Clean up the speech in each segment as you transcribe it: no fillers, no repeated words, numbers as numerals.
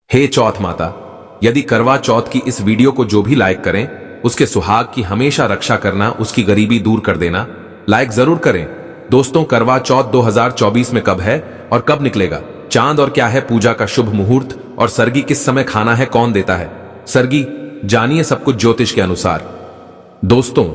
हे चौथ माता, यदि करवा चौथ की इस वीडियो को जो भी लाइक करें उसके सुहाग की हमेशा रक्षा करना, उसकी गरीबी दूर कर देना। लाइक जरूर करें। दोस्तों, करवा चौथ 2024 में कब है और कब निकलेगा? चांद और क्या है पूजा का शुभ मुहूर्त? और सरगी किस समय खाना है, कौन देता है सरगी? जानिए सब कुछ ज्योतिष के अनुसार। दोस्तों,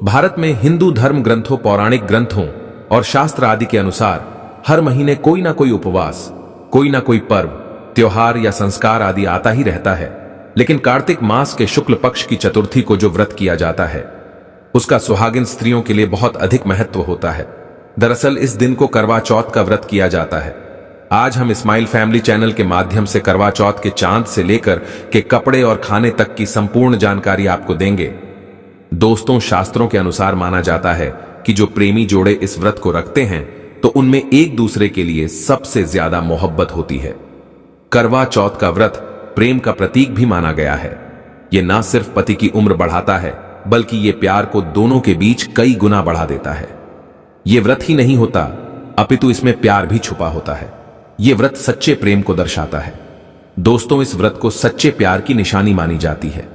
भारत में हिंदू धर्म ग्रंथों, पौराणिक ग्रंथों और शास्त्र आदि के अनुसार हर महीने कोई ना कोई उपवास, कोई ना कोई पर्व, त्योहार या संस्कार आदि आता ही रहता है। लेकिन कार्तिक मास के शुक्ल पक्ष की चतुर्थी को जो व्रत किया जाता है उसका सुहागिन स्त्रियों के लिए बहुत अधिक महत्व होता है। दरअसल इस दिन को करवा चौथ का व्रत किया जाता है। आज हम इस्माइल फैमिली चैनल के माध्यम से करवा चौथ के चांद से लेकर के कपड़े और खाने तक की संपूर्ण जानकारी आपको देंगे। दोस्तों, शास्त्रों के अनुसार माना जाता है कि जो प्रेमी जोड़े इस व्रत को रखते हैं तो उनमें एक दूसरे के लिए सबसे ज्यादा मोहब्बत होती है। करवा चौथ का व्रत प्रेम का प्रतीक भी माना गया है। यह ना सिर्फ पति की उम्र बढ़ाता है बल्कि यह प्यार को दोनों के बीच कई गुना बढ़ा देता है। यह व्रत ही नहीं होता अपितु इसमें प्यार भी छुपा होता है। यह व्रत सच्चे प्रेम को दर्शाता है। दोस्तों, इस व्रत को सच्चे प्यार की निशानी मानी जाती है।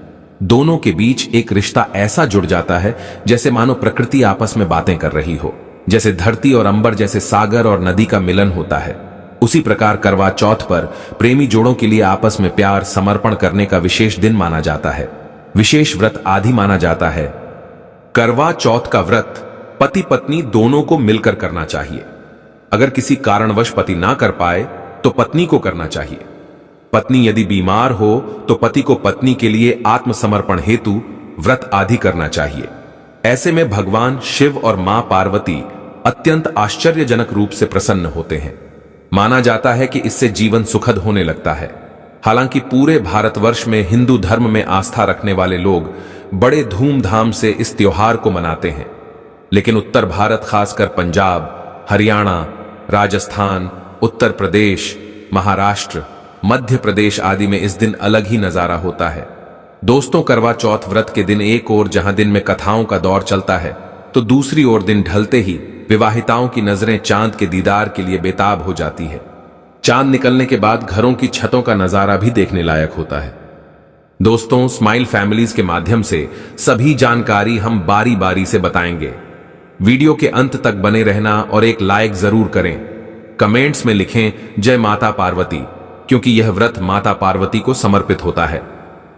दोनों के बीच एक रिश्ता ऐसा जुड़ जाता है जैसे मानो प्रकृति आपस में बातें कर रही हो, जैसे धरती और अंबर, जैसे सागर और नदी का मिलन होता है। उसी प्रकार करवा चौथ पर प्रेमी जोड़ों के लिए आपस में प्यार समर्पण करने का विशेष दिन माना जाता है, विशेष व्रत आदि माना जाता है। करवा चौथ का व्रत पति पत्नी दोनों को मिलकर करना चाहिए। अगर किसी कारणवश पति ना कर पाए तो पत्नी को करना चाहिए। पत्नी यदि बीमार हो तो पति को पत्नी के लिए आत्मसमर्पण हेतु व्रत आदि करना चाहिए। ऐसे में भगवान शिव और मां पार्वती अत्यंत आश्चर्यजनक रूप से प्रसन्न होते हैं। माना जाता है कि इससे जीवन सुखद होने लगता है। हालांकि पूरे भारतवर्ष में हिंदू धर्म में आस्था रखने वाले लोग बड़े धूमधाम से इस त्योहार को मनाते हैं, लेकिन उत्तर भारत, खासकर पंजाब, हरियाणा, राजस्थान, उत्तर प्रदेश, महाराष्ट्र, मध्य प्रदेश आदि में इस दिन अलग ही नजारा होता है। दोस्तों, करवा चौथ व्रत के दिन एक ओर जहां दिन में कथाओं का दौर चलता है तो दूसरी ओर दिन ढलते ही विवाहिताओं की नजरें चांद के दीदार के लिए बेताब हो जाती है। चांद निकलने के बाद घरों की छतों का नजारा भी देखने लायक होता है। दोस्तों, स्माइल फैमिलीज के माध्यम से सभी जानकारी हम बारी बारी से बताएंगे। वीडियो के अंत तक बने रहना और एक लाइक जरूर करें। कमेंट्स में लिखें जय माता पार्वती, क्योंकि यह व्रत माता पार्वती को समर्पित होता है।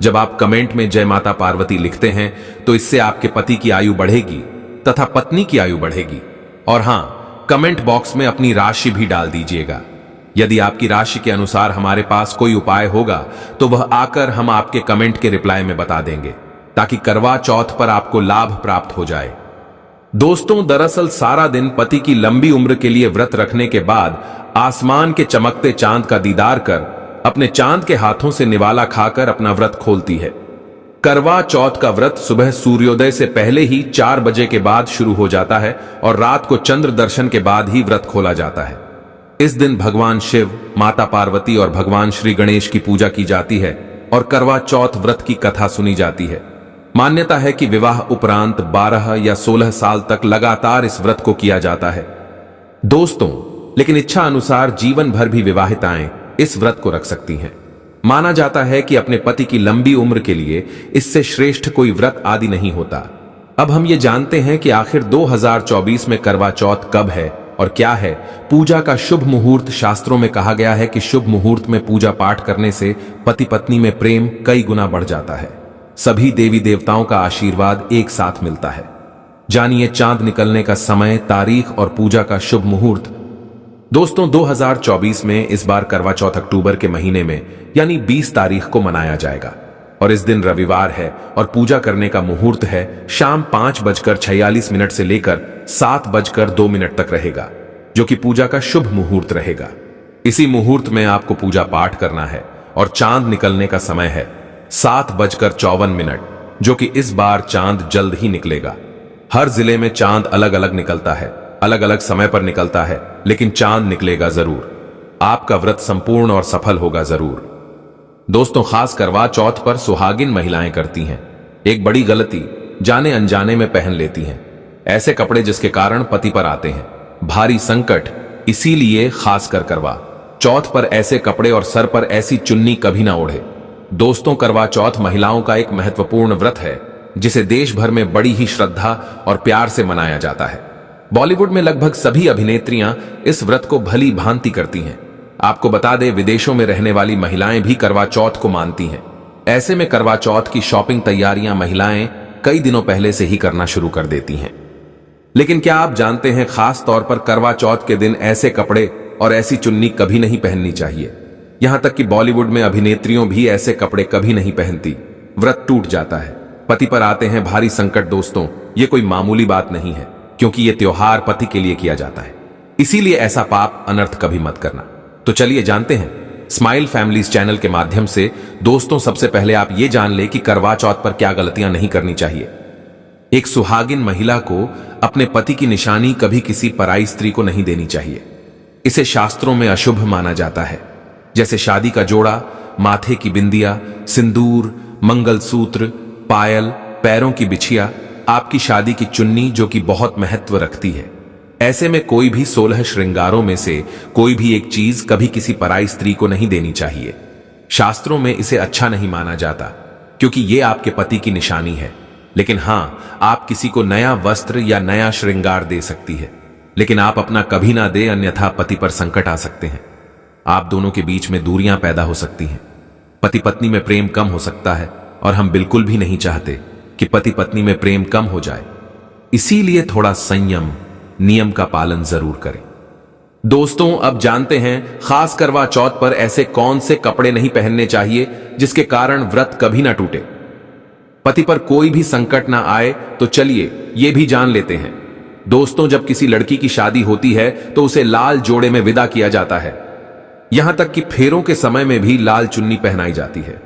जब आप कमेंट में जय माता पार्वती लिखते हैं तो इससे आपके पति की आयु बढ़ेगी तथा पत्नी की आयु बढ़ेगी। और हां, कमेंट बॉक्स में अपनी राशि भी डाल दीजिएगा। यदि आपकी राशि के अनुसार हमारे पास कोई उपाय होगा तो वह आकर हम आपके कमेंट के रिप्लाई में बता देंगे, ताकि करवा चौथ पर आपको लाभ प्राप्त हो जाए। दोस्तों, दरअसल सारा दिन पति की लंबी उम्र के लिए व्रत रखने के बाद आसमान के चमकते चांद का दीदार कर अपने चांद के हाथों से निवाला खाकर अपना व्रत खोलती है। करवा चौथ का व्रत सुबह सूर्योदय से पहले ही 4 बजे के बाद शुरू हो जाता है और रात को चंद्र दर्शन के बाद ही व्रत खोला जाता है। इस दिन भगवान शिव, माता पार्वती और भगवान श्री गणेश की पूजा की जाती है और करवा चौथ व्रत की कथा सुनी जाती है। मान्यता है कि विवाह उपरांत 12 या 16 साल तक लगातार इस व्रत को किया जाता है। दोस्तों, लेकिन इच्छा अनुसार जीवन भर भी विवाहिताएं इस व्रत को रख सकती हैं। माना जाता है कि अपने पति की लंबी उम्र के लिए इससे श्रेष्ठ कोई व्रत आदि नहीं होता। अब हम ये जानते हैं कि आखिर 2024 में करवा चौथ कब है और क्या है पूजा का शुभ मुहूर्त। शास्त्रों में कहा गया है कि शुभ मुहूर्त में पूजा पाठ करने से पति पत्नी में प्रेम कई गुना बढ़ जाता है। सभी देवी देवताओं का आशीर्वाद एक साथ मिलता है। जानिए चांद निकलने का समय, तारीख और पूजा का शुभ मुहूर्त। दोस्तों, 2024 में इस बार करवा चौथ अक्टूबर के महीने में यानी 20 तारीख को मनाया जाएगा और इस दिन रविवार है और पूजा करने का मुहूर्त है शाम 5:46 से लेकर 7:02 तक रहेगा, जो कि पूजा का शुभ मुहूर्त रहेगा। इसी मुहूर्त में आपको पूजा पाठ करना है और चांद निकलने का समय है 7:54, जो कि इस बार चांद जल्द ही निकलेगा। हर जिले में चांद अलग अलग निकलता है, अलग अलग समय पर निकलता है, लेकिन चांद निकलेगा जरूर। आपका व्रत संपूर्ण और सफल होगा जरूर। दोस्तों, खास करवा चौथ पर सुहागिन महिलाएं करती हैं एक बड़ी गलती, जाने अनजाने में पहन लेती हैं ऐसे कपड़े जिसके कारण पति पर आते हैं भारी संकट। इसीलिए खासकर करवा चौथ पर ऐसे कपड़े और सर पर ऐसी चुन्नी कभी ना ओढ़े। दोस्तों, करवा चौथ महिलाओं का एक महत्वपूर्ण व्रत है जिसे देश भर में बड़ी ही श्रद्धा और प्यार से मनाया जाता है। बॉलीवुड में लगभग सभी अभिनेत्रियां इस व्रत को भली भांति करती हैं। आपको बता दें, विदेशों में रहने वाली महिलाएं भी करवा चौथ को मानती हैं। ऐसे में करवा चौथ की शॉपिंग तैयारियां महिलाएं कई दिनों पहले से ही करना शुरू कर देती हैं। लेकिन क्या आप जानते हैं, खास तौर पर करवा चौथ के दिन ऐसे कपड़े और ऐसी चुन्नी कभी नहीं पहननी चाहिए। यहां तक कि बॉलीवुड में अभिनेत्रियों भी ऐसे कपड़े कभी नहीं पहनती। व्रत टूट जाता है, पति पर आते हैं भारी संकट। दोस्तों, ये कोई मामूली बात नहीं है, क्योंकि ये त्योहार पति के लिए किया जाता है। इसीलिए ऐसा पाप अनर्थ कभी मत करना। तो चलिए जानते हैं स्माइल फैमिलीज चैनल के माध्यम से। दोस्तों, सबसे पहले आप ये जान ले कि करवा चौथ पर क्या गलतियां नहीं करनी चाहिए। एक सुहागिन महिला को अपने पति की निशानी कभी किसी पराई स्त्री को नहीं देनी चाहिए। इसे शास्त्रों में अशुभ माना जाता है। जैसे शादी का जोड़ा, माथे की बिंदिया, सिंदूर, मंगलसूत्र, पायल, पैरों की बिछिया, आपकी शादी की चुन्नी जो कि बहुत महत्व रखती है। ऐसे में कोई भी 16 श्रृंगारों में से कोई भी एक चीज कभी किसी पराई स्त्री को नहीं देनी चाहिए। शास्त्रों में इसे अच्छा नहीं माना जाता, क्योंकि ये आपके पति की निशानी है। लेकिन हां, आप किसी को नया वस्त्र या नया श्रृंगार दे सकती है, लेकिन आप अपना कभी ना दे, अन्यथा पति पर संकट आ सकते हैं। आप दोनों के बीच में दूरियां पैदा हो सकती हैं। पति पत्नी में प्रेम कम हो सकता है, और हम बिल्कुल भी नहीं चाहते कि पति पत्नी में प्रेम कम हो जाए। इसीलिए थोड़ा संयम, नियम का पालन जरूर करें। दोस्तों, अब जानते हैं खास करवा चौथ पर ऐसे कौन से कपड़े नहीं पहनने चाहिए जिसके कारण व्रत कभी ना टूटे, पति पर कोई भी संकट ना आए। तो चलिए ये भी जान लेते हैं। दोस्तों, जब किसी लड़की की शादी होती है तो उसे लाल जोड़े में विदा किया जाता है। यहां तक कि फेरों के समय में भी लाल चुन्नी पहनाई जाती है।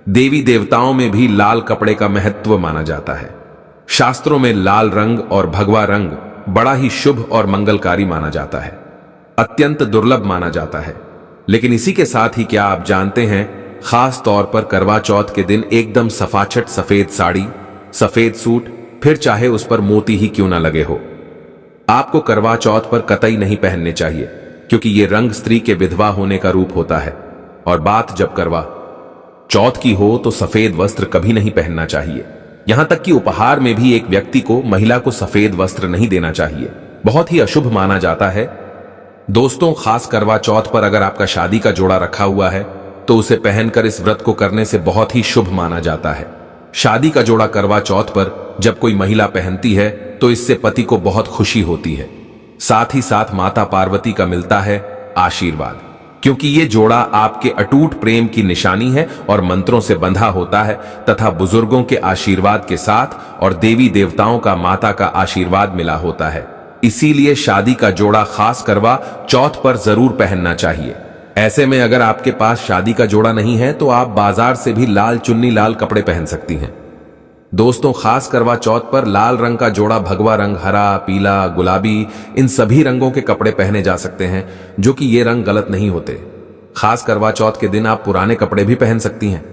देवी देवताओं में भी लाल कपड़े का महत्व माना जाता है। शास्त्रों में लाल रंग और भगवा रंग बड़ा ही शुभ और मंगलकारी माना जाता है, अत्यंत दुर्लभ माना जाता है। लेकिन इसी के साथ ही क्या आप जानते हैं, खास तौर पर करवा चौथ के दिन एकदम सफाचट सफेद साड़ी, सफेद सूट, फिर चाहे उस पर मोती ही क्यों ना लगे हो, आपको करवा चौथ पर कतई नहीं पहनने चाहिए, क्योंकि ये रंग स्त्री के विधवा होने का रूप होता है। और बात जब करवा चौथ की हो तो सफेद वस्त्र कभी नहीं पहनना चाहिए। यहां तक कि उपहार में भी एक व्यक्ति को, महिला को सफेद वस्त्र नहीं देना चाहिए, बहुत ही अशुभ माना जाता है। दोस्तों, खास करवा चौथ पर अगर आपका शादी का जोड़ा रखा हुआ है तो उसे पहनकर इस व्रत को करने से बहुत ही शुभ माना जाता है। शादी का जोड़ा करवा चौथ पर जब कोई महिला पहनती है तो इससे पति को बहुत खुशी होती है। साथ ही साथ माता पार्वती का मिलता है आशीर्वाद, क्योंकि ये जोड़ा आपके अटूट प्रेम की निशानी है और मंत्रों से बंधा होता है तथा बुजुर्गों के आशीर्वाद के साथ और देवी देवताओं का, माता का आशीर्वाद मिला होता है। इसीलिए शादी का जोड़ा खास करवा चौथ पर जरूर पहनना चाहिए। ऐसे में अगर आपके पास शादी का जोड़ा नहीं है तो आप बाजार से भी लाल चुन्नी, लाल कपड़े पहन सकती हैं। दोस्तों, खास करवा चौथ पर लाल रंग का जोड़ा, भगवा रंग, हरा, पीला, गुलाबी, इन सभी रंगों के कपड़े पहने जा सकते हैं, जो कि ये रंग गलत नहीं होते। खास करवा चौथ के दिन आप पुराने कपड़े भी पहन सकती हैं।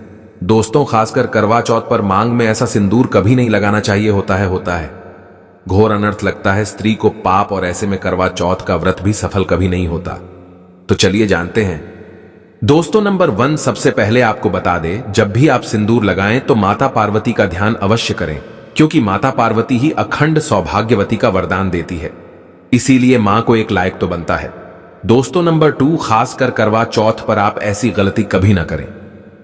दोस्तों, खासकर करवा चौथ पर मांग में ऐसा सिंदूर कभी नहीं लगाना चाहिए, होता है घोर अनर्थ लगता है, स्त्री को पाप, और ऐसे में करवा चौथ का व्रत भी सफल कभी नहीं होता। तो चलिए जानते हैं। दोस्तों, नंबर 1, सबसे पहले आपको बता दे, जब भी आप सिंदूर लगाएं तो माता पार्वती का ध्यान अवश्य करें, क्योंकि माता पार्वती ही अखंड सौभाग्यवती का वरदान देती है। इसीलिए मां को एक लायक तो बनता है। दोस्तों, नंबर 2, खासकर करवा चौथ पर आप ऐसी गलती कभी ना करें।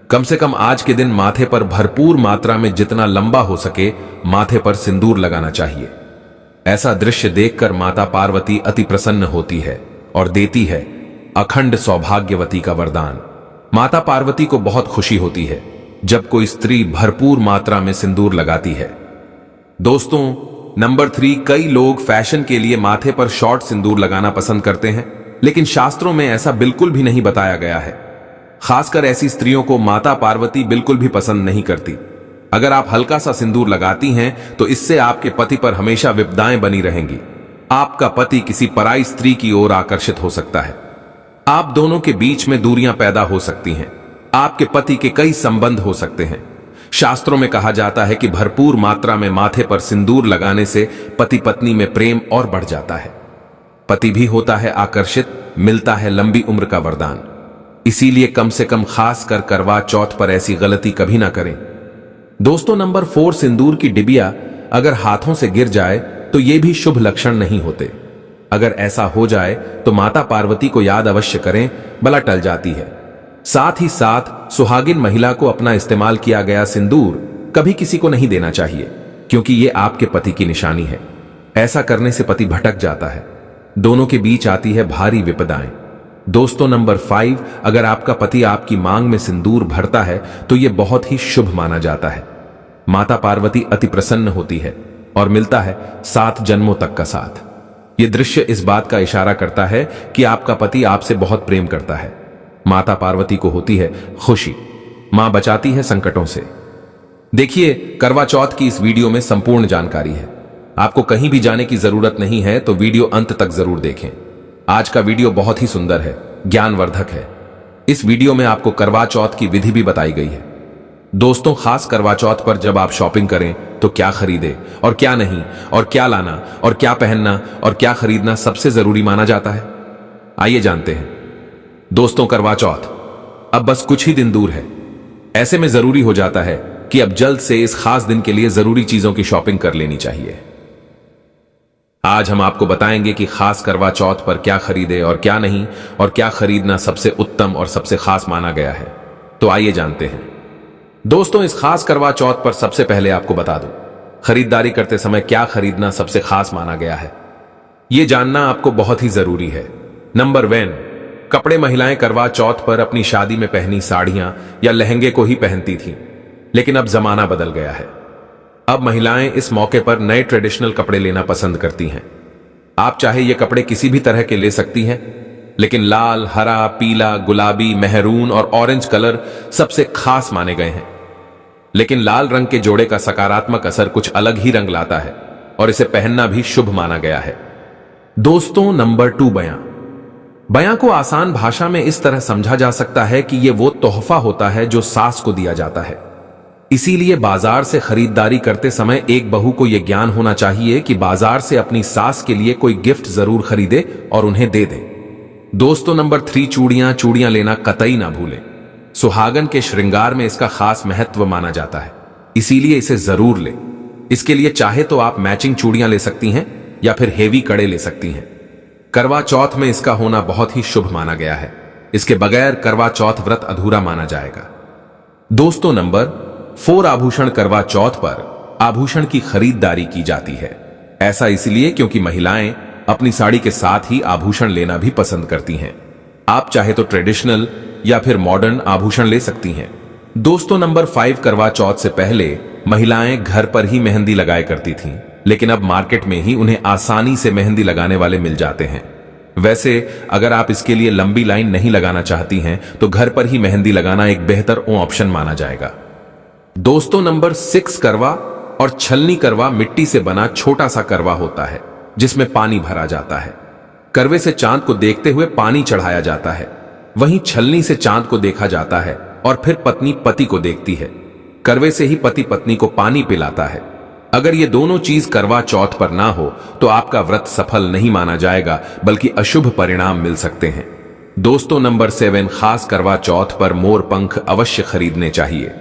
कम से कम आज के दिन माथे पर भरपूर मात्रा में, जितना लंबा हो सके, माथे पर सिंदूर लगाना चाहिए। ऐसा दृश्य देखकर माता पार्वती अति प्रसन्न होती है और देती है अखंड सौभाग्यवती का वरदान। माता पार्वती को बहुत खुशी होती है जब कोई स्त्री भरपूर मात्रा में सिंदूर लगाती है। दोस्तों, नंबर 3, कई लोग फैशन के लिए माथे पर शॉर्ट सिंदूर लगाना पसंद करते हैं, लेकिन शास्त्रों में ऐसा बिल्कुल भी नहीं बताया गया है। खासकर ऐसी स्त्रियों को माता पार्वती बिल्कुल भी पसंद नहीं करती। अगर आप हल्का सा सिंदूर लगाती हैं तो इससे आपके पति पर हमेशा विपदाएं बनी रहेंगी। आपका पति किसी पराई स्त्री की ओर आकर्षित हो सकता है। आप दोनों के बीच में दूरियां पैदा हो सकती हैं। आपके पति के कई संबंध हो सकते हैं। शास्त्रों में कहा जाता है कि भरपूर मात्रा में माथे पर सिंदूर लगाने से पति पत्नी में प्रेम और बढ़ जाता है। पति भी होता है आकर्षित मिलता है लंबी उम्र का वरदान। इसीलिए कम से कम खास कर करवा चौथ पर ऐसी गलती कभी ना करें। दोस्तों नंबर 4, सिंदूर की डिबिया अगर हाथों से गिर जाए तो ये भी शुभ लक्षण नहीं होते। अगर ऐसा हो जाए तो माता पार्वती को याद अवश्य करें, बला टल जाती है। साथ ही साथ सुहागिन महिला को अपना इस्तेमाल किया गया सिंदूर कभी किसी को नहीं देना चाहिए, क्योंकि ये आपके पति की निशानी है। ऐसा करने से पति भटक जाता है, दोनों के बीच आती है भारी विपदाएं। दोस्तों नंबर 5, अगर आपका पति आपकी मांग में सिंदूर भरता है तो यह बहुत ही शुभ माना जाता है। माता पार्वती अति प्रसन्न होती है और मिलता है 7 जन्मों तक का साथ। यह दृश्य इस बात का इशारा करता है कि आपका पति आपसे बहुत प्रेम करता है। माता पार्वती को होती है खुशी, मां बचाती है संकटों से। देखिए, करवा चौथ की इस वीडियो में संपूर्ण जानकारी है। आपको कहीं भी जाने की जरूरत नहीं है, तो वीडियो अंत तक जरूर देखें। आज का वीडियो बहुत ही सुंदर है, ज्ञानवर्धक है। इस वीडियो में आपको करवा चौथ की विधि भी बताई गई है। दोस्तों, खास करवा चौथ पर जब आप शॉपिंग करें तो क्या खरीदे और क्या नहीं, और क्या लाना और क्या पहनना और क्या खरीदना सबसे जरूरी माना जाता है, आइए जानते हैं। दोस्तों, करवा चौथ अब बस कुछ ही दिन दूर है। ऐसे में जरूरी हो जाता है कि अब जल्द से इस खास दिन के लिए जरूरी चीजों की शॉपिंग कर लेनी चाहिए। आज हम आपको बताएंगे कि खास करवा चौथ पर क्या खरीदे और क्या नहीं, और क्या खरीदना सबसे उत्तम और सबसे खास माना गया है। तो आइए जानते हैं। दोस्तों, इस खास करवा चौथ पर सबसे पहले आपको बता दूं, खरीदारी करते समय क्या खरीदना सबसे खास माना गया है, यह जानना आपको बहुत ही जरूरी है। नंबर 1, कपड़े। महिलाएं करवा चौथ पर अपनी शादी में पहनी साड़ियां या लहंगे को ही पहनती थीं, लेकिन अब जमाना बदल गया है। अब महिलाएं इस मौके पर नए ट्रेडिशनल कपड़े लेना पसंद करती हैं। आप चाहे ये कपड़े किसी भी तरह के ले सकती हैं, लेकिन लाल, हरा, पीला, गुलाबी, मेहरून और ऑरेंज कलर सबसे खास माने गए हैं। लेकिन लाल रंग के जोड़े का सकारात्मक असर कुछ अलग ही रंग लाता है और इसे पहनना भी शुभ माना गया है। दोस्तों, नंबर 2, बयां। बयां को आसान भाषा में इस तरह समझा जा सकता है कि यह वो तोहफा होता है जो सास को दिया जाता है। इसीलिए बाजार से खरीदारी करते समय एक बहू को यह ज्ञान होना चाहिए कि बाजार से अपनी सास के लिए कोई गिफ्ट जरूर खरीदे और उन्हें दे दे। दोस्तों, नंबर 3, चूड़ियां। चूड़ियां लेना कतई ना भूलें। सुहागन के श्रृंगार में इसका खास महत्व माना जाता है, इसीलिए इसे जरूर लें। इसके लिए चाहे तो आप मैचिंग चूड़ियां ले सकती हैं या फिर हेवी कड़े ले सकती हैं। करवा चौथ में इसका होना बहुत ही शुभ माना गया है। इसके बगैर करवा चौथ व्रत अधूरा माना जाएगा। दोस्तों, नंबर 4, आभूषण। करवा चौथ पर आभूषण की खरीदारी की जाती है। ऐसा इसलिए क्योंकि महिलाएं अपनी साड़ी के साथ ही आभूषण लेना भी पसंद करती हैं। आप चाहे तो ट्रेडिशनल या फिर मॉडर्न आभूषण ले सकती हैं। दोस्तों, नंबर 5, करवा चौथ से पहले महिलाएं घर पर ही मेहंदी लगाया करती थीं, लेकिन अब मार्केट में ही उन्हें आसानी से मेहंदी लगाने वाले मिल जाते हैं। वैसे अगर आप इसके लिए लंबी लाइन नहीं लगाना चाहती हैं तो घर पर ही मेहंदी लगाना एक बेहतर ऑप्शन माना जाएगा। दोस्तों, नंबर 6, करवा और छलनी। करवा मिट्टी से बना छोटा सा करवा होता है जिसमें पानी भरा जाता है। करवे से चांद को देखते हुए पानी चढ़ाया जाता है, वहीं छलनी से चांद को देखा जाता है और फिर पत्नी पति को देखती है। करवे से ही पति पत्नी को पानी पिलाता है। अगर ये दोनों चीज करवा चौथ पर ना हो तो आपका व्रत सफल नहीं माना जाएगा, बल्कि अशुभ परिणाम मिल सकते हैं। दोस्तों, नंबर 7, खास करवा चौथ पर मोर पंख अवश्य खरीदने चाहिए।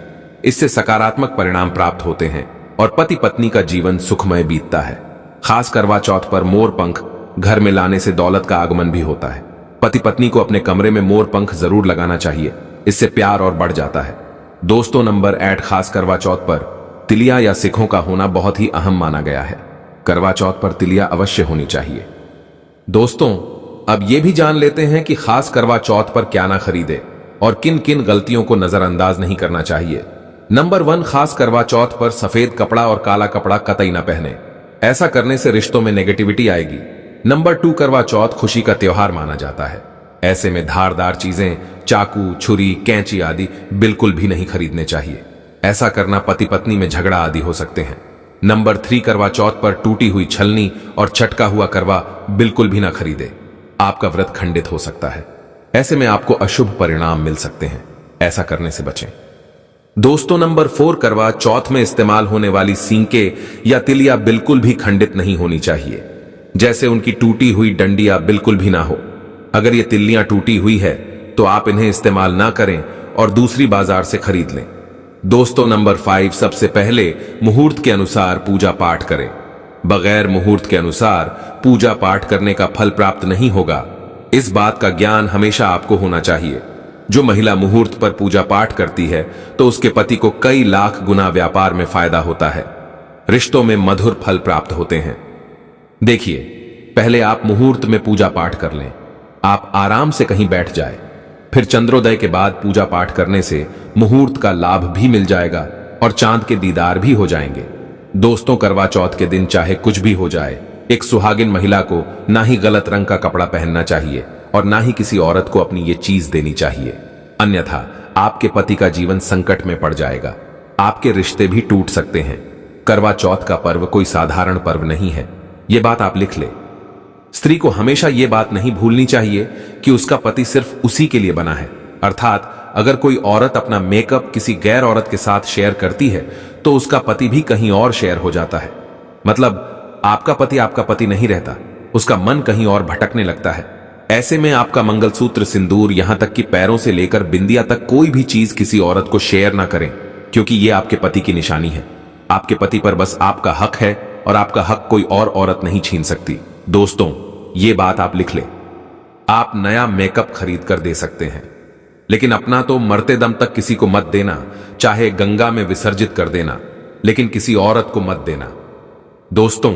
इससे सकारात्मक परिणाम प्राप्त होते हैं और पति पत्नी का जीवन सुखमय बीतता है। खास करवा चौथ पर मोर पंख घर में लाने से दौलत का आगमन भी होता है। पति पत्नी को अपने कमरे में मोर पंख जरूर लगाना चाहिए, इससे प्यार और बढ़ जाता है। दोस्तों, नंबर 8, खास करवा चौथ पर तिलिया या सिखों का होना बहुत ही अहम माना गया है। करवा चौथ पर तिलिया अवश्य होनी चाहिए। दोस्तों, अब यह भी जान लेते हैं कि खास करवा चौथ पर क्या ना खरीदे और किन किन गलतियों को नजरअंदाज नहीं करना चाहिए। नंबर 1, खास करवा चौथ पर सफेद कपड़ा और काला कपड़ा कतई ना पहने। ऐसा करने से रिश्तों में नेगेटिविटी आएगी। नंबर 2, करवा चौथ खुशी का त्योहार माना जाता है। ऐसे में धारदार चीजें, चाकू, छुरी, कैंची आदि बिल्कुल भी नहीं खरीदने चाहिए। ऐसा करना पति पत्नी में झगड़ा आदि हो सकते हैं। नंबर 3, करवा चौथ पर टूटी हुई छलनी और छटका हुआ करवा बिल्कुल भी ना खरीदे, आपका व्रत खंडित हो सकता है। ऐसे में आपको अशुभ परिणाम मिल सकते हैं, ऐसा करने से बचें। दोस्तों, नंबर 4, करवा चौथ में इस्तेमाल होने वाली सींके या तिलिया बिल्कुल भी खंडित नहीं होनी चाहिए। जैसे उनकी टूटी हुई डंडिया बिल्कुल भी ना हो। अगर ये तिल्लियां टूटी हुई है तो आप इन्हें इस्तेमाल ना करें और दूसरी बाजार से खरीद लें। दोस्तों, नंबर 5, सबसे पहले मुहूर्त के अनुसार पूजा पाठ करें। बगैर मुहूर्त के अनुसार पूजा पाठ करने का फल प्राप्त नहीं होगा। इस बात का ज्ञान हमेशा आपको होना चाहिए। जो महिला मुहूर्त पर पूजा पाठ करती है तो उसके पति को कई लाख गुना व्यापार में फायदा होता है, रिश्तों में मधुर फल प्राप्त होते हैं। देखिए, पहले आप मुहूर्त में पूजा पाठ कर लें। आप आराम से कहीं बैठ जाए, फिर चंद्रोदय के बाद पूजा पाठ करने से मुहूर्त का लाभ भी मिल जाएगा और चांद के दीदार भी हो जाएंगे। दोस्तों, करवा चौथ के दिन चाहे कुछ भी हो जाए, एक सुहागिन महिला को ना ही गलत रंग का कपड़ा पहनना चाहिए और ना ही किसी औरत को अपनी ये चीज देनी चाहिए, अन्यथा आपके पति का जीवन संकट में पड़ जाएगा। आपके रिश्ते भी टूट सकते हैं। करवा चौथ का पर्व कोई साधारण पर्व नहीं है, ये बात आप लिख ले। स्त्री को हमेशा ये बात नहीं भूलनी चाहिए कि उसका पति सिर्फ उसी के लिए बना है। अर्थात अगर कोई औरत अपना मेकअप किसी गैर औरत के साथ शेयर करती है तो उसका पति भी कहीं और शेयर हो जाता है। मतलब आपका पति नहीं रहता, उसका मन कहीं और भटकने लगता है। ऐसे में आपका मंगलसूत्र, सिंदूर, यहां तक कि पैरों से लेकर बिंदिया तक कोई भी चीज किसी औरत को शेयर ना करें, क्योंकि यह आपके पति की निशानी है। आपके पति पर बस आपका हक है और आपका हक कोई और औरत नहीं छीन सकती। दोस्तों, ये बात आप लिख ले। आप नया मेकअप खरीद कर दे सकते हैं, लेकिन अपना तो मरते दम तक किसी को मत देना, चाहे गंगा में विसर्जित कर देना, लेकिन किसी औरत को मत देना। दोस्तों,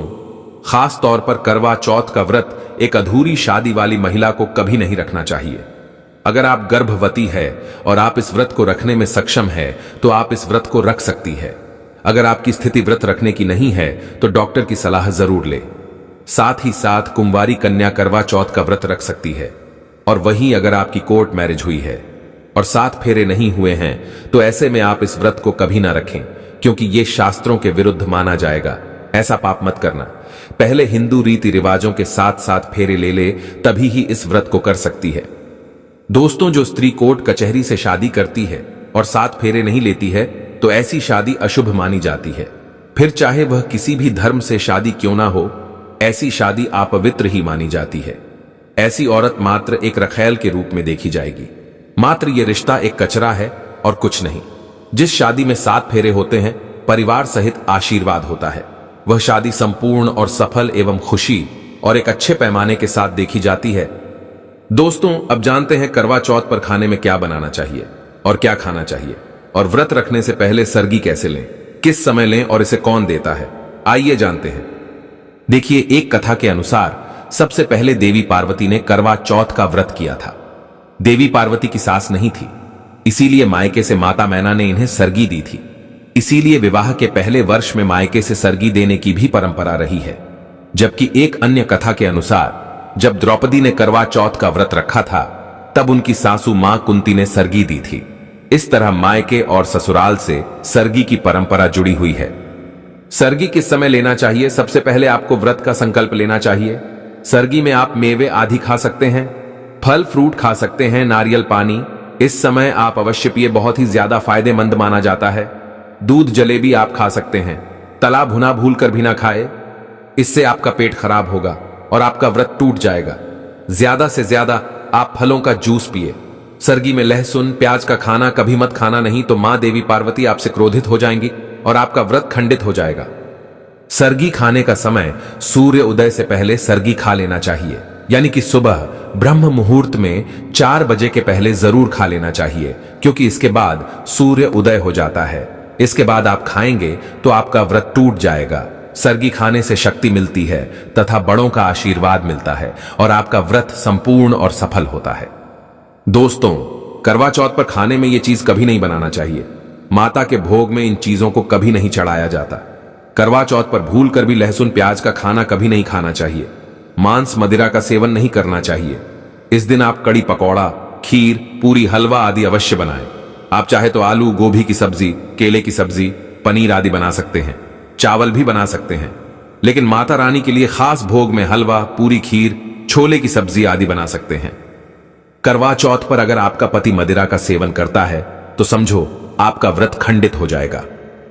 खास तौर पर करवा चौथ का व्रत एक अधूरी शादी वाली महिला को कभी नहीं रखना चाहिए। अगर आप गर्भवती है और आप इस व्रत को रखने में सक्षम है तो आप इस व्रत को रख सकती है। अगर आपकी स्थिति व्रत रखने की नहीं है तो डॉक्टर की सलाह जरूर ले। साथ ही साथ कुंवारी कन्या करवा चौथ का व्रत रख सकती है। और वहीं अगर आपकी कोर्ट मैरिज हुई है और 7 फेरे नहीं हुए हैं तो ऐसे में आप इस व्रत को कभी ना रखें, क्योंकि यह शास्त्रों के विरुद्ध माना जाएगा। ऐसा पाप मत करना। पहले हिंदू रीति रिवाजों के साथ साथ फेरे ले ले, तभी ही इस व्रत को कर सकती है। दोस्तों, जो स्त्री कोर्ट कचहरी से शादी करती है और 7 फेरे नहीं लेती है तो ऐसी शादी अशुभ मानी जाती है। फिर चाहे वह किसी भी धर्म से शादी क्यों ना हो, ऐसी शादी अपवित्र ही मानी जाती है। ऐसी औरत मात्र एक रखैल के रूप में देखी जाएगी। मात्र यह रिश्ता एक कचरा है और कुछ नहीं। जिस शादी में 7 फेरे होते हैं, परिवार सहित आशीर्वाद होता है, वह शादी संपूर्ण और सफल एवं खुशी और एक अच्छे पैमाने के साथ देखी जाती है। दोस्तों, अब जानते हैं करवा चौथ पर खाने में क्या बनाना चाहिए और क्या खाना चाहिए, और व्रत रखने से पहले सरगी कैसे लें, किस समय लें और इसे कौन देता है। आइए जानते हैं। देखिए, एक कथा के अनुसार सबसे पहले देवी पार्वती ने करवा चौथ का व्रत किया था। देवी पार्वती की सास नहीं थी, इसीलिए मायके से माता मैना ने इन्हें सरगी दी थी। इसीलिए विवाह के पहले वर्ष में मायके से सरगी देने की भी परंपरा रही है। जबकि एक अन्य कथा के अनुसार जब द्रौपदी ने करवा चौथ का व्रत रखा था तब उनकी सासू मां कुंती ने सरगी दी थी। इस तरह मायके और ससुराल से सरगी की परंपरा जुड़ी हुई है। सरगी किस समय लेना चाहिए? सबसे पहले आपको व्रत का संकल्प लेना चाहिए। सरगी में आप मेवे आदि खा सकते हैं, फल फ्रूट खा सकते हैं, नारियल पानी इस समय आप अवश्य पिए, बहुत ही ज्यादा फायदेमंद माना जाता है। दूध जलेबी आप खा सकते हैं, तला भुना भूल कर भी ना खाए, इससे आपका पेट खराब होगा और आपका व्रत टूट जाएगा। ज्यादा से ज्यादा आप फलों का जूस पिए। सरगी में लहसुन प्याज का खाना कभी मत खाना, नहीं तो मां देवी पार्वती आपसे क्रोधित हो जाएंगी और आपका व्रत खंडित हो जाएगा। सरगी खाने का समय सूर्य उदय से पहले सरगी खा लेना चाहिए, यानी कि सुबह ब्रह्म मुहूर्त में 4 बजे के पहले जरूर खा लेना चाहिए, क्योंकि इसके बाद सूर्य उदय हो जाता है। इसके बाद आप खाएंगे तो आपका व्रत टूट जाएगा। सरगी खाने से शक्ति मिलती है तथा बड़ों का आशीर्वाद मिलता है और आपका व्रत संपूर्ण और सफल होता है। दोस्तों, करवा चौथ पर खाने में यह चीज कभी नहीं बनाना चाहिए। माता के भोग में इन चीजों को कभी नहीं चढ़ाया जाता। करवा चौथ पर भूल कर भी लहसुन प्याज का खाना कभी नहीं खाना चाहिए। मांस मदिरा का सेवन नहीं करना चाहिए। इस दिन आप कड़ी पकौड़ा, खीर, पूरी, हलवा आदि अवश्य बनाएं। आप चाहे तो आलू गोभी की सब्जी, केले की सब्जी, पनीर आदि बना सकते हैं, चावल भी बना सकते हैं। लेकिन माता रानी के लिए खास भोग में हलवा, पूरी, खीर, छोले की सब्जी आदि बना सकते हैं। करवा चौथ पर अगर आपका पति मदिरा का सेवन करता है तो समझो आपका व्रत खंडित हो जाएगा।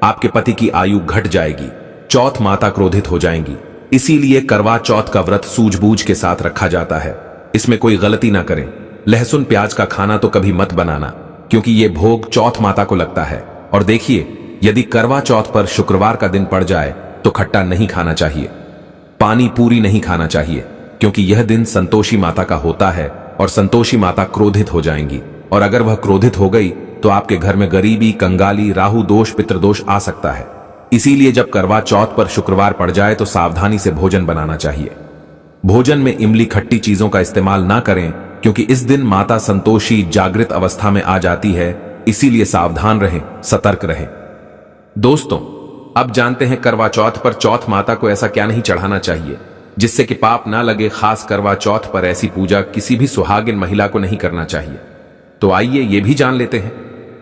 आपके पति की आयु घट जाएगी, चौथ माता क्रोधित हो जाएंगी। इसीलिए करवा चौथ का व्रत सूझबूझ के साथ रखा जाता है। इसमें कोई गलती ना करें। लहसुन प्याज का खाना तो कभी मत बनाना, क्योंकि ये भोग चौथ माता को लगता है। और देखिए, यदि करवा चौथ पर शुक्रवार का दिन पड़ जाए तो खट्टा नहीं खाना चाहिए, पानी पूरी नहीं खाना चाहिए, क्योंकि यह दिन संतोषी माता का होता है और संतोषी माता क्रोधित हो जाएंगी। और अगर वह क्रोधित हो गई तो आपके घर में गरीबी, कंगाली, राहु दोष, पितृदोष आ सकता है। इसीलिए जब करवा चौथ पर शुक्रवार पड़ जाए तो सावधानी से भोजन बनाना चाहिए। भोजन में इमली खट्टी चीजों का इस्तेमाल ना करें, क्योंकि इस दिन माता संतोषी जागृत अवस्था में आ जाती है। इसीलिए सावधान रहें, सतर्क रहें। दोस्तों, अब जानते हैं करवा चौथ पर चौथ माता को ऐसा क्या नहीं चढ़ाना चाहिए जिससे कि पाप ना लगे। खास करवा चौथ पर ऐसी पूजा किसी भी सुहागिन महिला को नहीं करना चाहिए। तो आइए ये भी जान लेते हैं।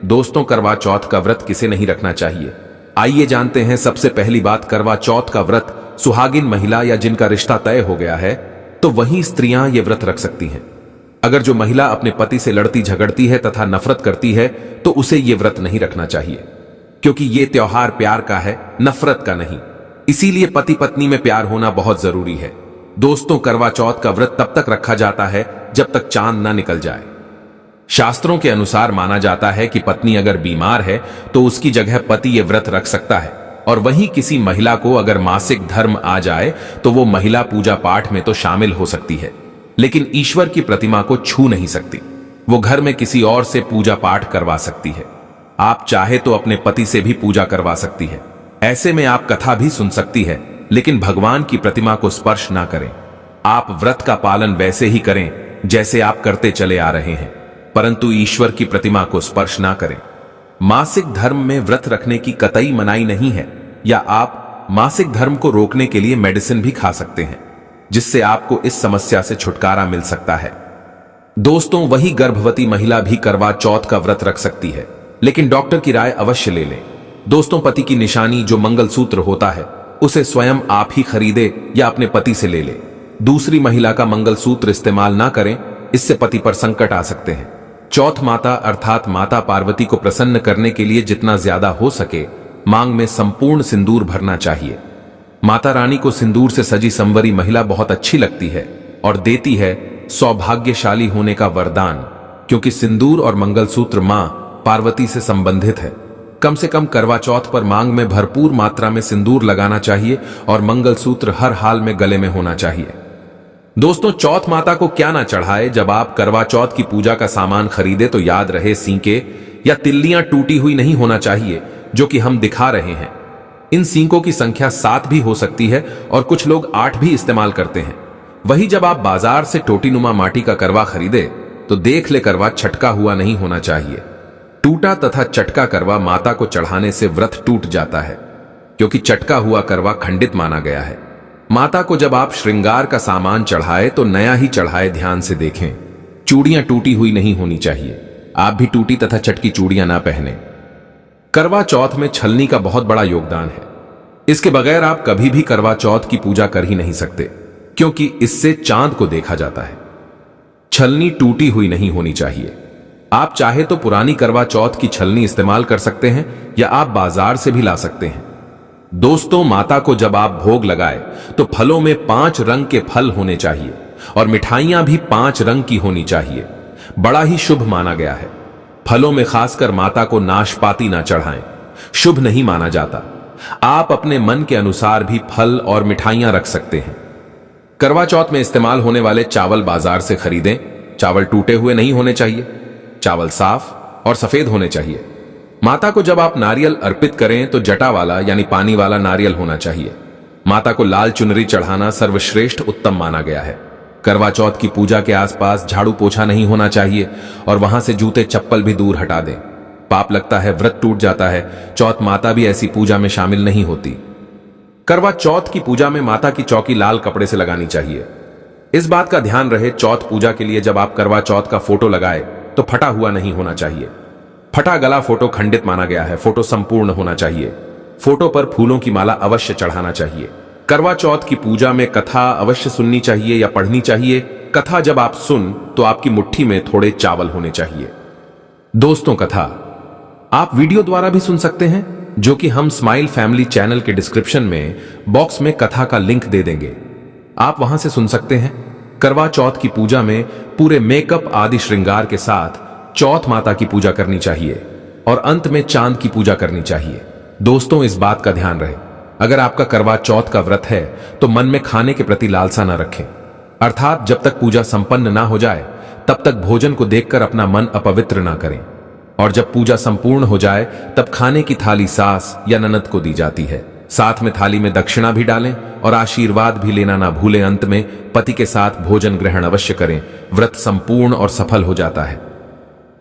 दोस्तों, करवा चौथ का व्रत किसे नहीं रखना चाहिए, आइए जानते हैं। सबसे पहली बात, करवा चौथ का व्रत सुहागिन महिला या जिनका रिश्ता तय हो गया है तो वही स्त्रियां ये व्रत रख सकती हैं। अगर जो महिला अपने पति से लड़ती झगड़ती है तथा नफरत करती है तो उसे ये व्रत नहीं रखना चाहिए, क्योंकि ये त्योहार प्यार का है, नफरत का नहीं। इसीलिए पति पत्नी में प्यार होना बहुत जरूरी है। दोस्तों, करवा चौथ का व्रत तब तक रखा जाता है जब तक चांद ना निकल जाए। शास्त्रों के अनुसार माना जाता है कि पत्नी अगर बीमार है तो उसकी जगह पति ये व्रत रख सकता है। और वहीं किसी महिला को अगर मासिक धर्म आ जाए तो वो महिला पूजा पाठ में तो शामिल हो सकती है, लेकिन ईश्वर की प्रतिमा को छू नहीं सकती। वो घर में किसी और से पूजा पाठ करवा सकती है। आप चाहे तो अपने पति से भी पूजा करवा सकती है। ऐसे में आप कथा भी सुन सकती है, लेकिन भगवान की प्रतिमा को स्पर्श ना करें। आप व्रत का पालन वैसे ही करें जैसे आप करते चले आ रहे हैं, परंतु ईश्वर की प्रतिमा को स्पर्श ना करें। मासिक धर्म में व्रत रखने की कतई मनाही नहीं है, या आप मासिक धर्म को रोकने के लिए मेडिसिन भी खा सकते हैं, जिससे आपको इस समस्या से छुटकारा मिल सकता है। दोस्तों, वही गर्भवती महिला भी करवा चौथ का व्रत रख सकती है, लेकिन डॉक्टर की राय अवश्य ले लें। दोस्तों, पति की निशानी जो मंगलसूत्र होता है उसे स्वयं आप ही खरीदे या अपने पति से ले ले। दूसरी महिला का मंगलसूत्र इस्तेमाल ना करें, इससे पति पर संकट आ सकते हैं। चौथ माता अर्थात माता पार्वती को प्रसन्न करने के लिए जितना ज्यादा हो सके मांग में संपूर्ण सिंदूर भरना चाहिए। माता रानी को सिंदूर से सजी संवरी महिला बहुत अच्छी लगती है और देती है सौभाग्यशाली होने का वरदान, क्योंकि सिंदूर और मंगलसूत्र मां पार्वती से संबंधित है। कम से कम करवा चौथ पर मांग में भरपूर मात्रा में सिंदूर लगाना चाहिए और मंगलसूत्र हर हाल में गले में होना चाहिए। दोस्तों, चौथ माता को क्या ना चढ़ाए। जब आप करवा चौथ की पूजा का सामान खरीदे तो याद रहे सींके या तिल्लियां टूटी हुई नहीं होना चाहिए, जो कि हम दिखा रहे हैं। इन सींकों की संख्या 7 भी हो सकती है और कुछ लोग 8 भी इस्तेमाल करते हैं। वही जब आप बाजार से टोटीनुमा माटी का करवा खरीदे तो देख ले करवा छटका हुआ नहीं होना चाहिए। टूटा तथा चटका करवा माता को चढ़ाने से व्रत टूट जाता है, क्योंकि चटका हुआ करवा खंडित माना गया है। माता को जब आप श्रृंगार का सामान चढ़ाए तो नया ही चढ़ाए, ध्यान से देखें। चूड़ियां टूटी हुई नहीं होनी चाहिए। आप भी टूटी तथा चटकी चूड़ियां ना पहने। करवा चौथ में छलनी का बहुत बड़ा योगदान है। इसके बगैर आप कभी भी करवा चौथ की पूजा कर ही नहीं सकते, क्योंकि इससे चांद को देखा जाता है। छलनी टूटी हुई नहीं होनी चाहिए। आप चाहे तो पुरानी करवा चौथ की छलनी इस्तेमाल कर सकते हैं या आप बाजार से भी ला सकते हैं। दोस्तों, माता को जब आप भोग लगाए तो फलों में 5 रंग के फल होने चाहिए और मिठाइयां भी 5 रंग की होनी चाहिए। बड़ा ही शुभ माना गया है। फलों में खासकर माता को नाशपाती ना चढ़ाएं, शुभ नहीं माना जाता। आप अपने मन के अनुसार भी फल और मिठाइयां रख सकते हैं। करवा चौथ में इस्तेमाल होने वाले चावल बाजार से खरीदें। चावल टूटे हुए नहीं होने चाहिए। चावल साफ और सफेद होने चाहिए। माता को जब आप नारियल अर्पित करें तो जटा वाला यानी पानी वाला नारियल होना चाहिए। माता को लाल चुनरी चढ़ाना सर्वश्रेष्ठ उत्तम माना गया है। करवा चौथ की पूजा के आसपास झाड़ू पोछा नहीं होना चाहिए और वहां से जूते चप्पल भी दूर हटा दें। पाप लगता है, व्रत टूट जाता है। चौथ माता भी ऐसी पूजा में शामिल नहीं होती। करवा चौथ की पूजा में माता की चौकी लाल कपड़े से लगानी चाहिए। इस बात का ध्यान रहे, चौथ पूजा के लिए जब आप करवा चौथ का फोटो लगाए तो फटा हुआ नहीं होना चाहिए। फटा गला फोटो खंडित माना गया है। फोटो संपूर्ण होना चाहिए। फोटो पर फूलों की माला अवश्य चढ़ाना चाहिए। करवा चौथ की पूजा में कथा अवश्य सुननी चाहिए या पढ़नी चाहिए। कथा जब आप सुन तो आपकी मुट्ठी में थोड़े चावल होने चाहिए। दोस्तों, कथा आप वीडियो द्वारा भी सुन सकते हैं, जो कि हम स्माइल फैमिली चैनल के डिस्क्रिप्शन में बॉक्स में कथा का लिंक दे देंगे। आप वहां से सुन सकते हैं। करवा चौथ की पूजा में पूरे मेकअप आदि श्रृंगार के साथ चौथ माता की पूजा करनी चाहिए और अंत में चांद की पूजा करनी चाहिए। दोस्तों, इस बात का ध्यान रहे, अगर आपका करवा चौथ का व्रत है तो मन में खाने के प्रति लालसा न रखें, अर्थात जब तक पूजा संपन्न ना हो जाए तब तक भोजन को देखकर अपना मन अपवित्र ना करें, और जब पूजा संपूर्ण हो जाए तब खाने की थाली सास या ननद को दी जाती है। साथ में थाली में दक्षिणा भी डालें और आशीर्वाद भी लेना ना भूलें। अंत में पति के साथ भोजन ग्रहण अवश्य करें। व्रत संपूर्ण और सफल हो जाता है।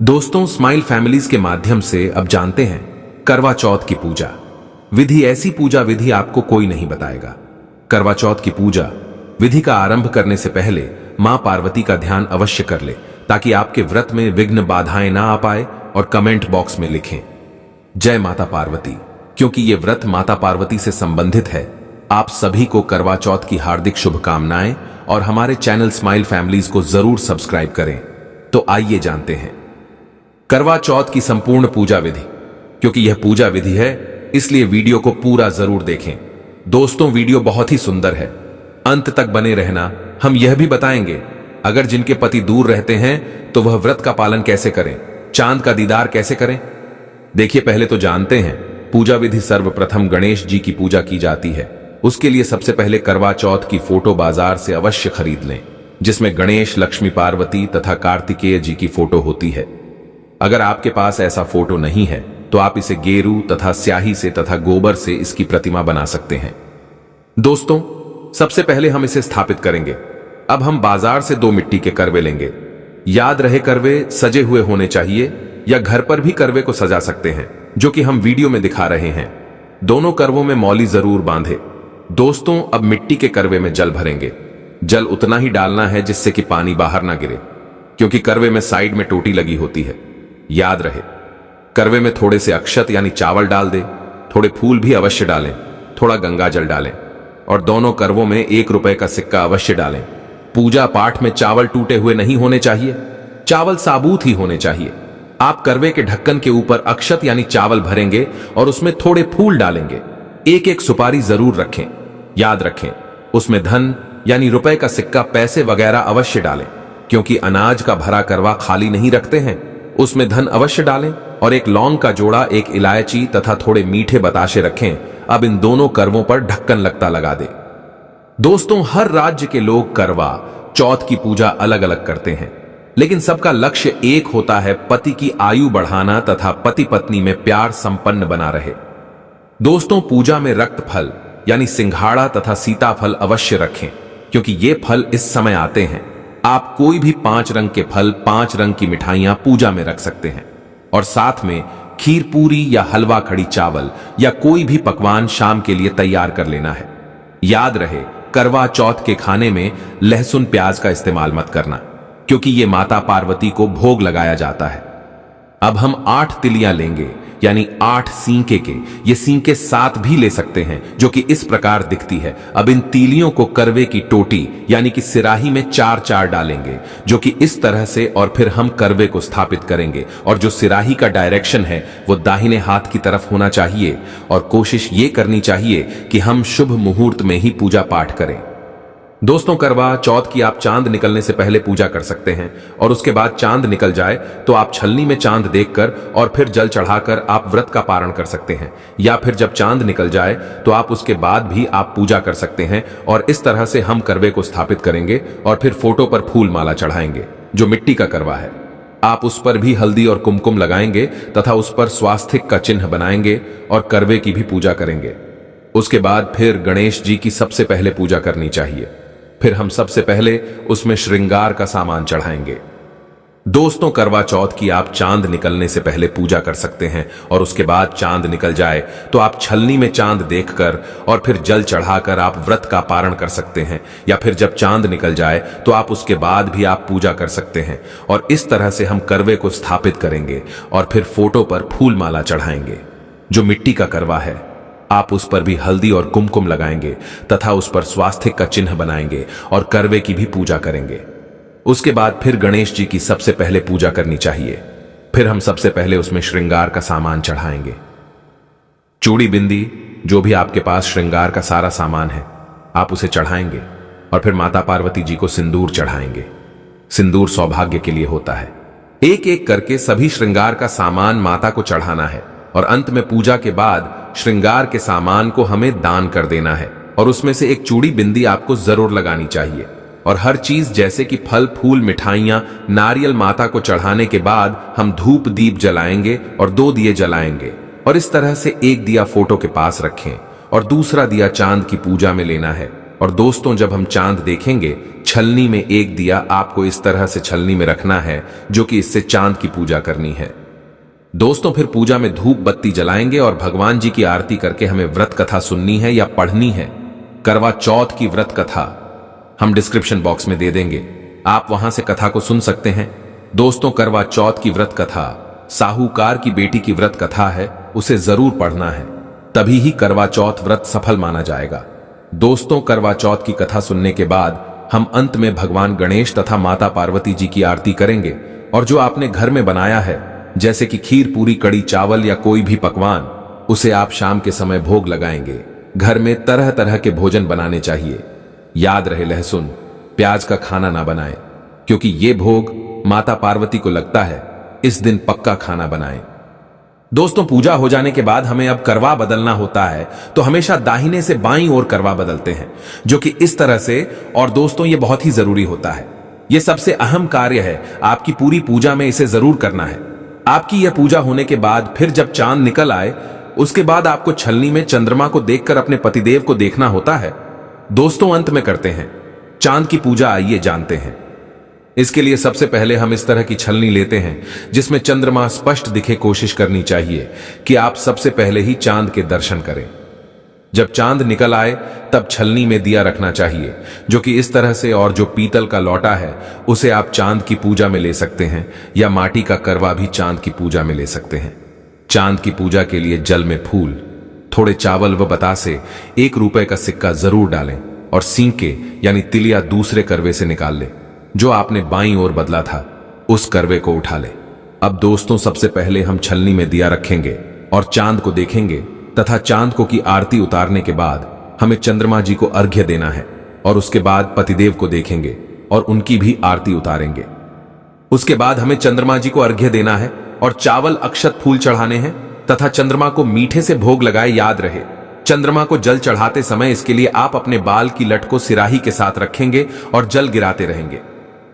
दोस्तों, स्माइल फैमिलीज के माध्यम से अब जानते हैं करवा चौथ की पूजा विधि। ऐसी पूजा विधि आपको कोई नहीं बताएगा। करवा चौथ की पूजा विधि का आरंभ करने से पहले मां पार्वती का ध्यान अवश्य कर ले, ताकि आपके व्रत में विघ्न बाधाएं ना आ पाए। और कमेंट बॉक्स में लिखें जय माता पार्वती, क्योंकि यह व्रत माता पार्वती से संबंधित है। आप सभी को करवा चौथ की हार्दिक शुभकामनाएं और हमारे चैनल स्माइल फैमिलीज को जरूर सब्सक्राइब करें। तो आइए जानते हैं करवा चौथ की संपूर्ण पूजा विधि। क्योंकि यह पूजा विधि है इसलिए वीडियो को पूरा जरूर देखें। दोस्तों, वीडियो बहुत ही सुंदर है, अंत तक बने रहना। हम यह भी बताएंगे अगर जिनके पति दूर रहते हैं तो वह व्रत का पालन कैसे करें, चांद का दीदार कैसे करें। देखिए, पहले तो जानते हैं पूजा विधि। सर्वप्रथम गणेश जी की पूजा की जाती है। उसके लिए सबसे पहले करवा चौथ की फोटो बाजार से अवश्य खरीद लें, जिसमें गणेश, लक्ष्मी, पार्वती तथा कार्तिकेय जी की फोटो होती है। अगर आपके पास ऐसा फोटो नहीं है तो आप इसे गेरू तथा स्याही से तथा गोबर से इसकी प्रतिमा बना सकते हैं। दोस्तों, सबसे पहले हम इसे स्थापित करेंगे। अब हम बाजार से 2 मिट्टी के करवे लेंगे। याद रहे, करवे सजे हुए होने चाहिए, या घर पर भी करवे को सजा सकते हैं, जो कि हम वीडियो में दिखा रहे हैं। दोनों करवों में मौली जरूर बांधे। दोस्तों, अब मिट्टी के करवे में जल भरेंगे। जल उतना ही डालना है जिससे कि पानी बाहर ना गिरे, क्योंकि करवे में साइड में टोटी लगी होती है। याद रहे, करवे में थोड़े से अक्षत यानी चावल डाल दे, थोड़े फूल भी अवश्य डालें, थोड़ा गंगा जल डालें, और दोनों करवों में 1 रुपए का सिक्का अवश्य डालें। पूजा पाठ में चावल टूटे हुए नहीं होने चाहिए, चावल साबुत ही होने चाहिए। आप करवे के ढक्कन के ऊपर अक्षत यानी चावल भरेंगे और उसमें थोड़े फूल डालेंगे। 1-1 सुपारी जरूर रखें। याद रखें, उसमें धन यानी रुपए का सिक्का, पैसे वगैरह अवश्य डालें, क्योंकि अनाज का भरा करवा खाली नहीं रखते हैं। उसमें धन अवश्य डालें और 1 लौंग का जोड़ा, 1 इलायची तथा थोड़े मीठे बताशे रखें। अब इन दोनों करवों पर ढक्कन लगता लगा दे। दोस्तों, हर राज्य के लोग करवा चौथ की पूजा अलग अलग करते हैं, लेकिन सबका लक्ष्य एक होता है, पति की आयु बढ़ाना तथा पति पत्नी में प्यार संपन्न बना रहे। दोस्तों, पूजा में रक्त फल यानी सिंघाड़ा तथा सीताफल अवश्य रखें, क्योंकि ये फल इस समय आते हैं। आप कोई भी 5 रंग के फल, 5 रंग की मिठाइयां पूजा में रख सकते हैं, और साथ में खीर पूरी या हलवा खड़ी चावल या कोई भी पकवान शाम के लिए तैयार कर लेना है। याद रहे, करवा चौथ के खाने में लहसुन प्याज का इस्तेमाल मत करना, क्योंकि ये माता पार्वती को भोग लगाया जाता है। अब हम 8 तिलियां लेंगे, यानी 8 सींके के। ये सींके 7 भी ले सकते हैं, जो कि इस प्रकार दिखती है। अब इन तीलियों को करवे की टोटी यानी कि सिराही में 4-4 डालेंगे, जो कि इस तरह से, और फिर हम करवे को स्थापित करेंगे। और जो सिराही का डायरेक्शन है वो दाहिने हाथ की तरफ होना चाहिए, और कोशिश ये करनी चाहिए कि हम शुभ मुहूर्त में ही पूजा पाठ करें। दोस्तों, करवा चौथ की आप चांद निकलने से पहले पूजा कर सकते हैं, और उसके बाद चांद निकल जाए तो आप छलनी में चांद देखकर और फिर जल चढ़ाकर आप व्रत का पारण कर सकते हैं। या फिर जब चांद निकल जाए तो आप उसके बाद भी आप पूजा कर सकते हैं। और इस तरह से हम करवे को स्थापित करेंगे और फिर फोटो पर फूल माला चढ़ाएंगे। जो मिट्टी का करवा है, आप उस पर भी हल्दी और कुमकुम लगाएंगे तथा उस पर स्वास्तिक का चिन्ह बनाएंगे और करवे की भी पूजा करेंगे। उसके बाद फिर गणेश जी की सबसे पहले पूजा करनी चाहिए। फिर हम सबसे पहले उसमें श्रृंगार का सामान चढ़ाएंगे। दोस्तों, करवा चौथ की आप चांद निकलने से पहले पूजा कर सकते हैं, और उसके बाद चांद निकल जाए तो आप छलनी में चांद देखकर और फिर जल चढ़ाकर आप व्रत का पारण कर सकते हैं। या फिर जब चांद निकल जाए तो आप उसके बाद भी आप पूजा कर सकते हैं। और इस तरह से हम करवे को स्थापित करेंगे और फिर फोटो पर फूल माला चढ़ाएंगे। जो मिट्टी का करवा है, आप उस पर भी हल्दी और कुमकुम लगाएंगे तथा उस पर स्वास्तिक का चिन्ह बनाएंगे और करवे की भी पूजा करेंगे। उसके बाद फिर गणेश जी की सबसे पहले पूजा करनी चाहिए। फिर हम सबसे पहले उसमें श्रृंगार का सामान चढ़ाएंगे। चूड़ी, बिंदी, जो भी आपके पास श्रृंगार का सारा सामान है, आप उसे चढ़ाएंगे और फिर माता पार्वती जी को सिंदूर चढ़ाएंगे। सिंदूर सौभाग्य के लिए होता है। एक एक करके सभी श्रृंगार का सामान माता को चढ़ाना है और अंत में पूजा के बाद श्रृंगार के सामान को हमें दान कर देना है और उसमें से एक चूड़ी बिंदी आपको जरूर लगानी चाहिए। और हर चीज जैसे कि फल फूल मिठाइयां नारियल माता को चढ़ाने के बाद हम धूप दीप जलाएंगे और 2 दिए जलाएंगे और इस तरह से एक दिया फोटो के पास रखें और दूसरा दिया चांद की पूजा में लेना है। और दोस्तों, जब हम चांद देखेंगे छलनी में एक दिया आपको इस तरह से छलनी में रखना है जो कि इससे चांद की पूजा करनी है। दोस्तों, फिर पूजा में धूप बत्ती जलाएंगे और भगवान जी की आरती करके हमें व्रत कथा सुननी है या पढ़नी है। करवा चौथ की व्रत कथा हम डिस्क्रिप्शन बॉक्स में दे देंगे, आप वहां से कथा को सुन सकते हैं। दोस्तों, करवा चौथ की व्रत कथा साहूकार की बेटी की व्रत कथा है, उसे जरूर पढ़ना है, तभी ही करवा चौथ व्रत सफल माना जाएगा। दोस्तों, करवा चौथ की कथा सुनने के बाद हम अंत में भगवान गणेश तथा माता पार्वती जी की आरती करेंगे और जो आपने घर में बनाया है जैसे कि खीर पूरी कड़ी चावल या कोई भी पकवान, उसे आप शाम के समय भोग लगाएंगे। घर में तरह तरह के भोजन बनाने चाहिए। याद रहे, लहसुन प्याज का खाना ना बनाएं, क्योंकि ये भोग माता पार्वती को लगता है। इस दिन पक्का खाना बनाएं। दोस्तों, पूजा हो जाने के बाद हमें अब करवा बदलना होता है, तो हमेशा दाहिने से बाईं ओर करवा बदलते हैं, जो कि इस तरह से। और दोस्तों, ये बहुत ही जरूरी होता है। यह सबसे अहम कार्य है, आपकी पूरी पूजा में इसे जरूर करना है। आपकी यह पूजा होने के बाद फिर जब चांद निकल आए, उसके बाद आपको छलनी में चंद्रमा को देखकर अपने पतिदेव को देखना होता है। दोस्तों, अंत में करते हैं चांद की पूजा, आइए जानते हैं। इसके लिए सबसे पहले हम इस तरह की छलनी लेते हैं जिसमें चंद्रमा स्पष्ट दिखे। कोशिश करनी चाहिए कि आप सबसे पहले ही चांद के दर्शन करें। जब चांद निकल आए तब छलनी में दिया रखना चाहिए, जो कि इस तरह से। और जो पीतल का लौटा है उसे आप चांद की पूजा में ले सकते हैं, या माटी का करवा भी चांद की पूजा में ले सकते हैं। चांद की पूजा के लिए जल में फूल, थोड़े चावल व बतासे, 1 रुपए का सिक्का जरूर डालें और सींके यानी तिलिया दूसरे करवे से निकाल लें। जो आपने बाईं ओर बदला था उस करवे को उठा ले। अब दोस्तों, सबसे पहले हम छलनी में दिया रखेंगे और चांद को देखेंगे तथा चांद को की आरती उतारने के बाद हमें चंद्रमा जी को अर्घ्य देना है और उसके बाद पतिदेव को देखेंगे और उनकी भी आरती उतारेंगे। उसके बाद हमें चंद्रमा जी को अर्घ्य देना है और चावल अक्षत फूल चढ़ाने हैं तथा चंद्रमा को मीठे से भोग लगाए। याद रहे, चंद्रमा को जल चढ़ाते समय इसके लिए आप अपने बाल की लट को सिराही के साथ रखेंगे और जल गिराते रहेंगे।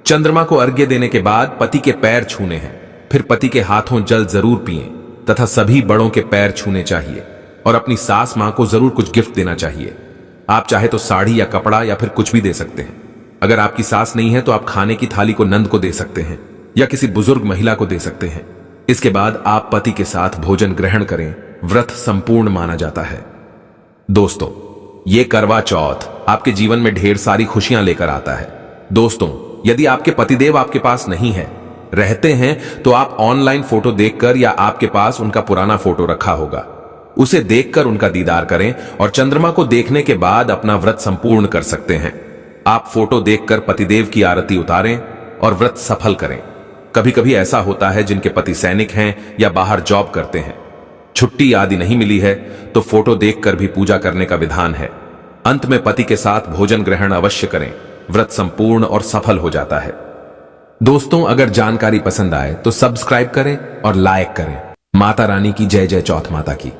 चंद्रमा को अर्घ्य देने के बाद पति के पैर छूने हैं, फिर पति के हाथों जल जरूर पिएं तथा सभी बड़ों के पैर छूने चाहिए और अपनी सास मां को जरूर कुछ गिफ्ट देना चाहिए। आप चाहे तो साड़ी या कपड़ा या फिर कुछ भी दे सकते हैं। अगर आपकी सास नहीं है तो आप खाने की थाली को नंद को दे सकते हैं या किसी बुजुर्ग महिला को दे सकते हैं। इसके बाद आप पति के साथ भोजन ग्रहण करें। व्रत संपूर्ण माना जाता है। दोस्तों, ये करवा चौथ आपके जीवन में ढेर सारी खुशियां लेकर आता है। दोस्तों, यदि आपके पतिदेव आपके पास नहीं है, रहते हैं, तो आप ऑनलाइन फोटो देखकर या आपके पास उनका पुराना फोटो रखा होगा, उसे देखकर उनका दीदार करें और चंद्रमा को देखने के बाद अपना व्रत संपूर्ण कर सकते हैं। आप फोटो देखकर पतिदेव की आरती उतारें और व्रत सफल करें। कभी कभी ऐसा होता है जिनके पति सैनिक हैं या बाहर जॉब करते हैं, छुट्टी आदि नहीं मिली है, तो फोटो देखकर भी पूजा करने का विधान है। अंत में पति के साथ भोजन ग्रहण अवश्य करें। व्रत संपूर्ण और सफल हो जाता है। दोस्तों, अगर जानकारी पसंद आए तो सब्सक्राइब करें और लाइक करें। माता रानी की जय जय चौथ माता की।